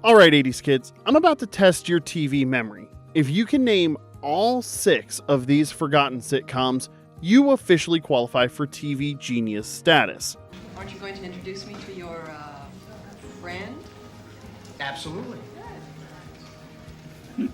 Alright 80s kids, I'm about to test your TV memory. If you can name all 6 of these forgotten sitcoms, you officially qualify for TV genius status. Aren't you going to introduce me to your, friend? Absolutely. I'm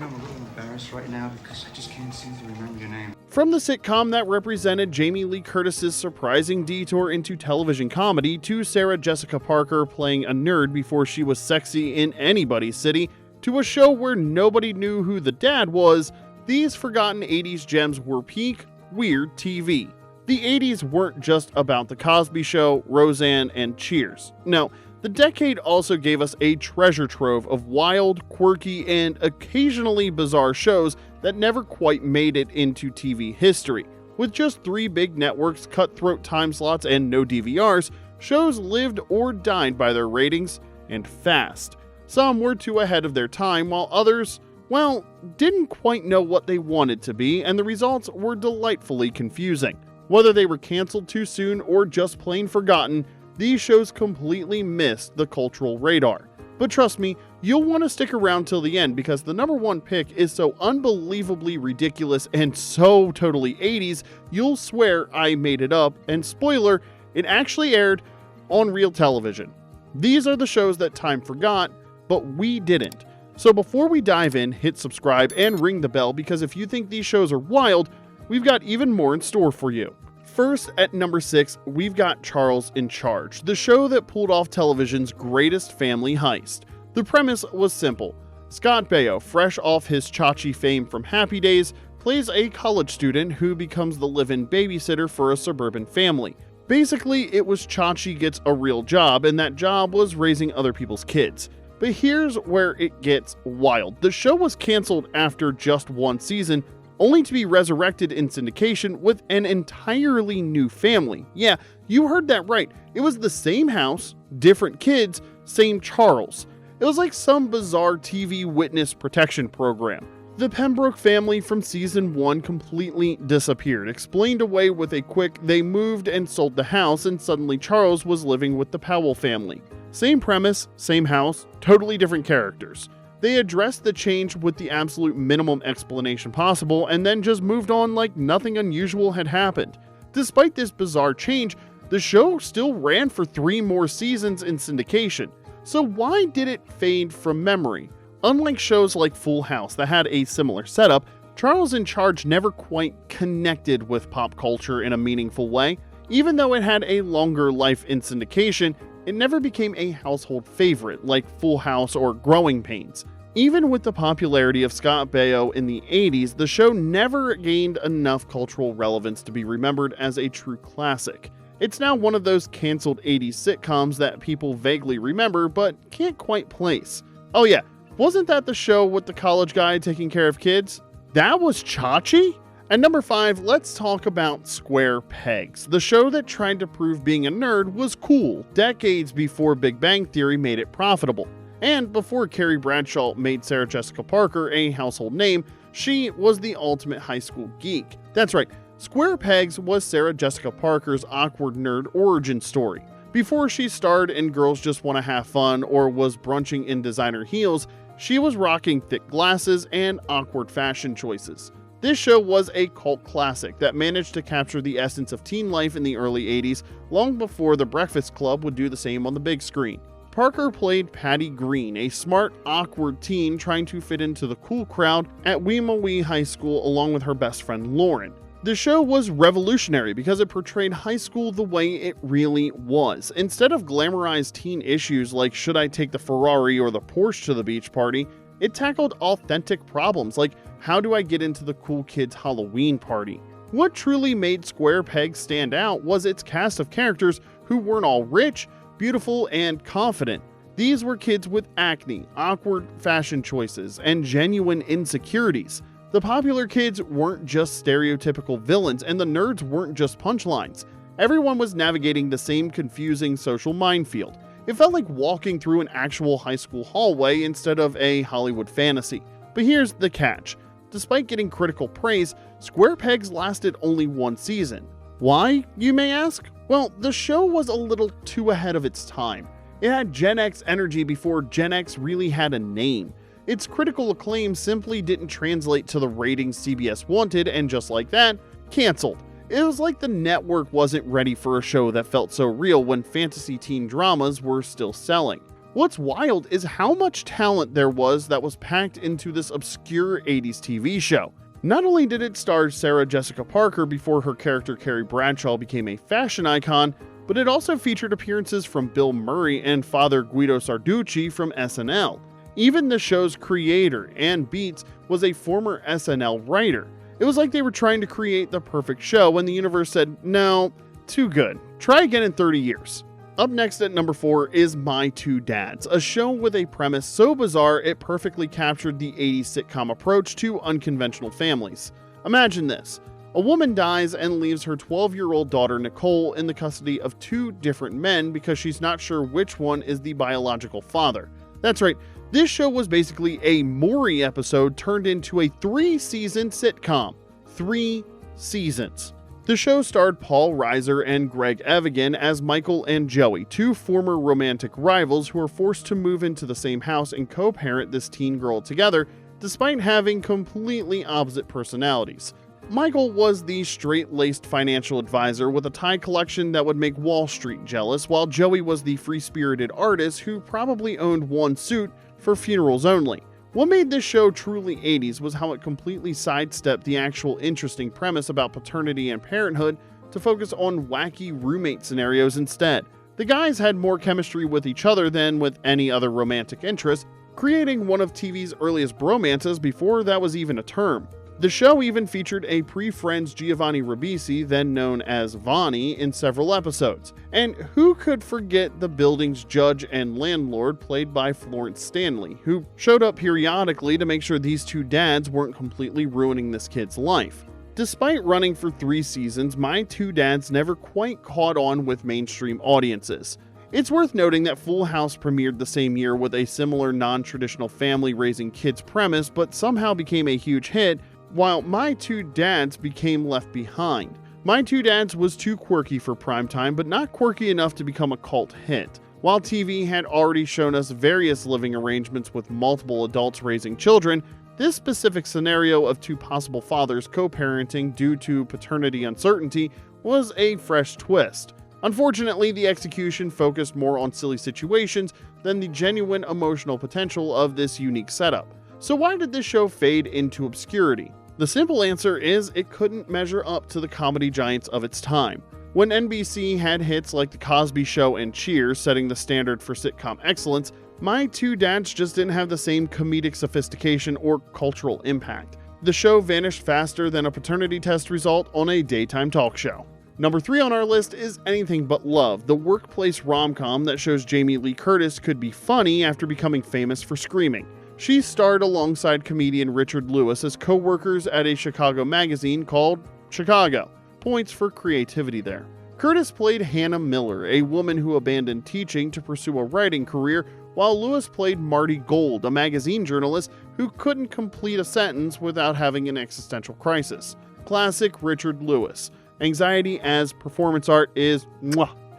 a little embarrassed right now because I just can't seem to remember your name. From the sitcom that represented Jamie Lee Curtis's surprising detour into television comedy to Sarah Jessica Parker playing a nerd before she was sexy in anybody's city, to a show where nobody knew who the dad was, these forgotten 80s gems were peak weird TV. The 80s weren't just about The Cosby Show, Roseanne, and Cheers. No, the decade also gave us a treasure trove of wild, quirky, and occasionally bizarre shows that never quite made it into TV history. With just 3 big networks, cutthroat time slots, and no DVRs, shows lived or died by their ratings, and fast. Some were too ahead of their time, while others, well, didn't quite know what they wanted to be, and the results were delightfully confusing. Whether they were canceled too soon or just plain forgotten, these shows completely missed the cultural radar. But trust me, you'll want to stick around till the end because the number 1 pick is so unbelievably ridiculous and so totally 80s, you'll swear I made it up, and spoiler, it actually aired on real television. These are the shows that time forgot, but we didn't. So before we dive in, hit subscribe and ring the bell because if you think these shows are wild, we've got even more in store for you. First, at number 6, we've got Charles in Charge, the show that pulled off television's greatest family heist. The premise was simple. Scott Baio, fresh off his Chachi fame from Happy Days, plays a college student who becomes the live-in babysitter for a suburban family. Basically, it was Chachi gets a real job, and that job was raising other people's kids. But here's where it gets wild. The show was canceled after just 1 season, only to be resurrected in syndication with an entirely new family. Yeah, you heard that right. It was the same house, different kids, same Charles. It was like some bizarre TV witness protection program. The Pembroke family from season 1 completely disappeared, explained away with a quick they moved and sold the house, and suddenly Charles was living with the Powell family. Same premise, same house, totally different characters. They addressed the change with the absolute minimum explanation possible and then just moved on like nothing unusual had happened. Despite this bizarre change, the show still ran for 3 more seasons in syndication. So why did it fade from memory? Unlike shows like Full House that had a similar setup, Charles in Charge never quite connected with pop culture in a meaningful way. Even though it had a longer life in syndication, it never became a household favorite like Full House or Growing Pains. Even with the popularity of Scott Baio in the 80s, the show never gained enough cultural relevance to be remembered as a true classic. It's now one of those canceled 80s sitcoms that people vaguely remember but can't quite place. Oh yeah, wasn't that the show with the college guy taking care of kids? That was Chachi? At number 5, let's talk about Square Pegs, the show that tried to prove being a nerd was cool decades before Big Bang Theory made it profitable. And before Carrie Bradshaw made Sarah Jessica Parker a household name, she was the ultimate high school geek. That's right, Square Pegs was Sarah Jessica Parker's awkward nerd origin story. Before she starred in Girls Just Wanna Have Fun or was brunching in designer heels, she was rocking thick glasses and awkward fashion choices. This show was a cult classic that managed to capture the essence of teen life in the early 80s, long before The Breakfast Club would do the same on the big screen. Parker played Patty Green, a smart, awkward teen trying to fit into the cool crowd at Wee High School along with her best friend Lauren. The show was revolutionary because it portrayed high school the way it really was. Instead of glamorized teen issues like should I take the Ferrari or the Porsche to the beach party, it tackled authentic problems like how do I get into the cool kids' Halloween party? What truly made Square Pegs stand out was its cast of characters who weren't all rich, beautiful, and confident. These were kids with acne, awkward fashion choices, and genuine insecurities. The popular kids weren't just stereotypical villains, and the nerds weren't just punchlines. Everyone was navigating the same confusing social minefield. It felt like walking through an actual high school hallway instead of a Hollywood fantasy. But here's the catch. Despite getting critical praise, Square Pegs lasted only 1 season. Why, you may ask? Well, the show was a little too ahead of its time. It had Gen X energy before Gen X really had a name. Its critical acclaim simply didn't translate to the ratings CBS wanted, and just like that, canceled. It was like the network wasn't ready for a show that felt so real when fantasy teen dramas were still selling. What's wild is how much talent there was that was packed into this obscure 80s TV show. Not only did it star Sarah Jessica Parker before her character Carrie Bradshaw became a fashion icon, but it also featured appearances from Bill Murray and Father Guido Sarducci from SNL. Even the show's creator, Ann Beats, was a former SNL writer. It was like they were trying to create the perfect show and the universe said, no, too good. Try again in 30 years. Up next at number 4 is My Two Dads, a show with a premise so bizarre it perfectly captured the 80s sitcom approach to unconventional families. Imagine this. A woman dies and leaves her 12-year-old daughter Nicole in the custody of 2 different men because she's not sure which one is the biological father. That's right, this show was basically a Maury episode turned into a 3-season sitcom. 3 seasons. The show starred Paul Reiser and Greg Evigan as Michael and Joey, 2 former romantic rivals who are forced to move into the same house and co-parent this teen girl together, despite having completely opposite personalities. Michael was the straight-laced financial advisor with a tie collection that would make Wall Street jealous, while Joey was the free-spirited artist who probably owned one suit for funerals only. What made this show truly 80s was how it completely sidestepped the actual interesting premise about paternity and parenthood to focus on wacky roommate scenarios instead. The guys had more chemistry with each other than with any other romantic interest, creating one of TV's earliest bromances before that was even a term. The show even featured a pre-Friends Giovanni Ribisi, then known as Vonnie, in several episodes. And who could forget the building's judge and landlord played by Florence Stanley, who showed up periodically to make sure these 2 dads weren't completely ruining this kid's life. Despite running for 3 seasons, My Two Dads never quite caught on with mainstream audiences. It's worth noting that Full House premiered the same year with a similar non-traditional family raising kids premise, but somehow became a huge hit, while My Two Dads became left behind. My Two Dads was too quirky for primetime, but not quirky enough to become a cult hit. While TV had already shown us various living arrangements with multiple adults raising children, this specific scenario of 2 possible fathers co-parenting due to paternity uncertainty was a fresh twist. Unfortunately, the execution focused more on silly situations than the genuine emotional potential of this unique setup. So why did this show fade into obscurity? The simple answer is it couldn't measure up to the comedy giants of its time. When NBC had hits like The Cosby Show and Cheers setting the standard for sitcom excellence, My Two Dads just didn't have the same comedic sophistication or cultural impact. The show vanished faster than a paternity test result on a daytime talk show. Number 3 on our list is Anything But Love, the workplace rom-com that shows Jamie Lee Curtis could be funny after becoming famous for screaming. She starred alongside comedian Richard Lewis as co-workers at a Chicago magazine called Chicago. Points for creativity there. Curtis played Hannah Miller, a woman who abandoned teaching to pursue a writing career, while Lewis played Marty Gold, a magazine journalist who couldn't complete a sentence without having an existential crisis. Classic Richard Lewis. Anxiety as performance art is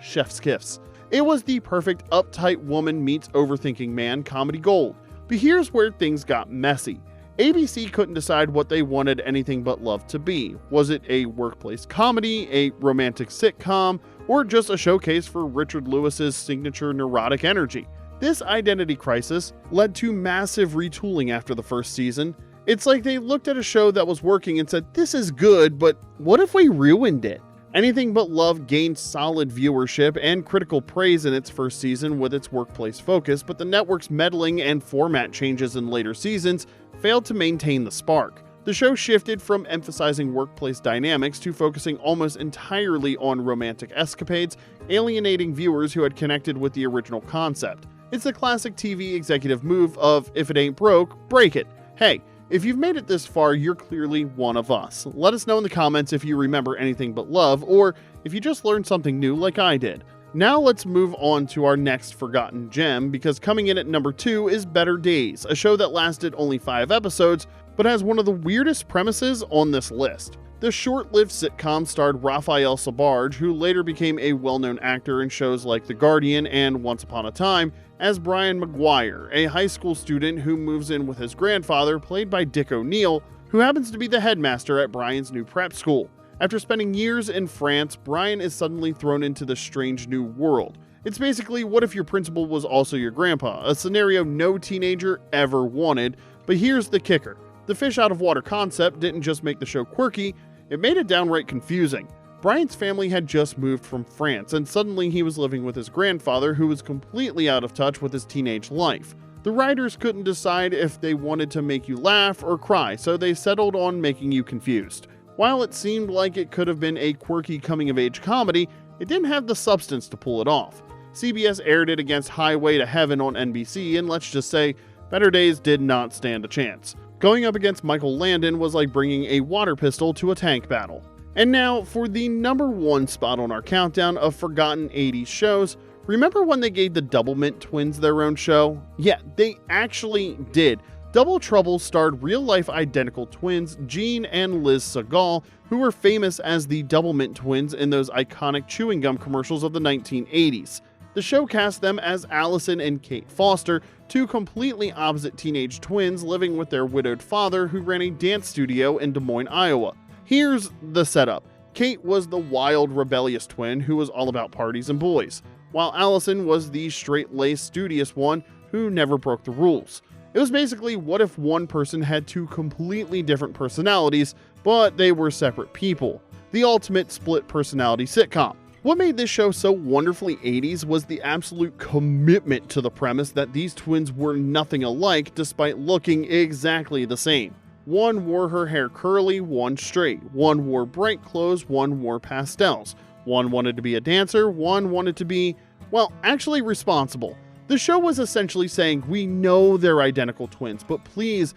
chef's kiss. It was the perfect uptight woman meets overthinking man comedy gold. But here's where things got messy. ABC couldn't decide what they wanted Anything But Love to be. Was it a workplace comedy, a romantic sitcom, or just a showcase for Richard Lewis's signature neurotic energy? This identity crisis led to massive retooling after the first season. It's like they looked at a show that was working and said, this is good, but what if we ruined it? Anything But Love gained solid viewership and critical praise in its first season with its workplace focus, but the network's meddling and format changes in later seasons failed to maintain the spark. The show shifted from emphasizing workplace dynamics to focusing almost entirely on romantic escapades, alienating viewers who had connected with the original concept. It's the classic TV executive move of, if it ain't broke, break it. Hey, if you've made it this far, you're clearly one of us. Let us know in the comments if you remember Anything But Love, or if you just learned something new like I did. Now let's move on to our next forgotten gem, because coming in at number 2 is Better Days, a show that lasted only 5 episodes, but has one of the weirdest premises on this list. The short-lived sitcom starred Raphael Sbarge, who later became a well-known actor in shows like The Guardian and Once Upon a Time, as Brian McGuire, a high school student who moves in with his grandfather, played by Dick O'Neill, who happens to be the headmaster at Brian's new prep school. After spending years in France, Brian is suddenly thrown into this strange new world. It's basically what if your principal was also your grandpa, a scenario no teenager ever wanted. But here's the kicker. The fish out of water concept didn't just make the show quirky, it made it downright confusing. Brian's family had just moved from France, and suddenly he was living with his grandfather, who was completely out of touch with his teenage life. The writers couldn't decide if they wanted to make you laugh or cry, so they settled on making you confused. While it seemed like it could have been a quirky coming-of-age comedy, it didn't have the substance to pull it off. CBS aired it against Highway to Heaven on NBC, and let's just say, Better Days did not stand a chance. Going up against Michael Landon was like bringing a water pistol to a tank battle. And now, for the number 1 spot on our countdown of forgotten 80s shows, remember when they gave the Doublemint twins their own show? Yeah, they actually did. Double Trouble starred real-life identical twins Gene and Liz Sagal, who were famous as the Doublemint twins in those iconic chewing gum commercials of the 1980s. The show cast them as Allison and Kate Foster, two completely opposite teenage twins living with their widowed father who ran a dance studio in Des Moines, Iowa. Here's the setup. Kate was the wild, rebellious twin who was all about parties and boys, while Allison was the straight-laced, studious one who never broke the rules. It was basically what if one person had two completely different personalities, but they were separate people. The ultimate split personality sitcom. What made this show so wonderfully 80s was the absolute commitment to the premise that these twins were nothing alike despite looking exactly the same. One wore her hair curly, one straight. One wore bright clothes, one wore pastels. One wanted to be a dancer, one wanted to be, well, actually responsible. The show was essentially saying, we know they're identical twins, but please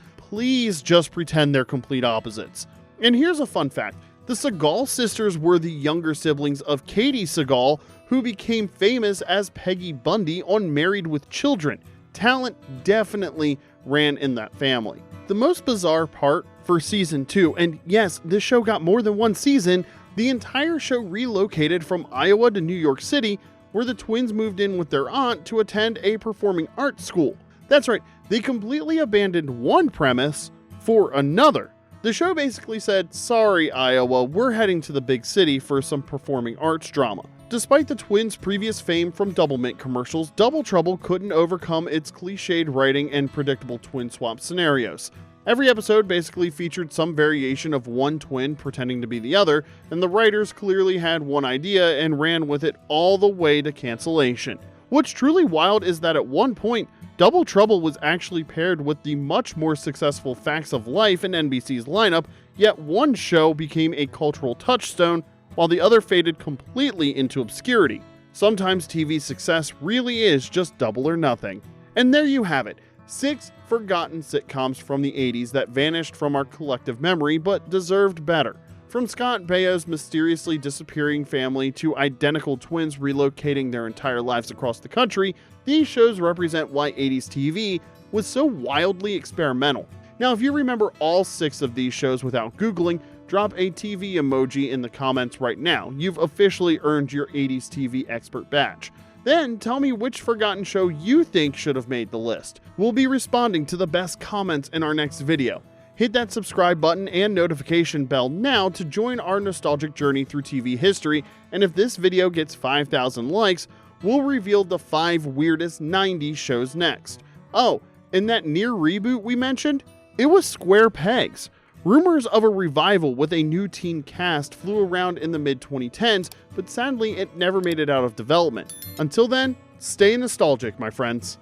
just pretend they're complete opposites. And here's a fun fact. The Sagal sisters were the younger siblings of Katie Sagal, who became famous as Peggy Bundy on Married with Children. Talent definitely ran in that family. The most bizarre part for season 2, and yes, this show got more than one season, the entire show relocated from Iowa to New York City, where the twins moved in with their aunt to attend a performing arts school. That's right, they completely abandoned one premise for another. The show basically said, sorry Iowa, we're heading to the big city for some performing arts drama. Despite the twins' previous fame from Doublemint commercials, Double Trouble couldn't overcome its cliched writing and predictable twin swap scenarios. Every episode basically featured some variation of one twin pretending to be the other, and the writers clearly had one idea and ran with it all the way to cancellation. What's truly wild is that at one point, Double Trouble was actually paired with the much more successful Facts of Life in NBC's lineup, yet one show became a cultural touchstone while the other faded completely into obscurity. Sometimes TV success really is just double or nothing. And there you have it, 6 forgotten sitcoms from the 80s that vanished from our collective memory but deserved better. From Scott Baio's mysteriously disappearing family to identical twins relocating their entire lives across the country, these shows represent why 80s TV was so wildly experimental. Now, if you remember all 6 of these shows without Googling, drop a TV emoji in the comments right now. You've officially earned your 80s TV expert badge. Then tell me which forgotten show you think should have made the list. We'll be responding to the best comments in our next video. Hit that subscribe button and notification bell now to join our nostalgic journey through TV history, and if this video gets 5,000 likes, we'll reveal the 5 weirdest 90s shows next. Oh, and that near reboot we mentioned? It was Square Pegs. Rumors of a revival with a new teen cast flew around in the mid-2010s, but sadly it never made it out of development. Until then, stay nostalgic, my friends.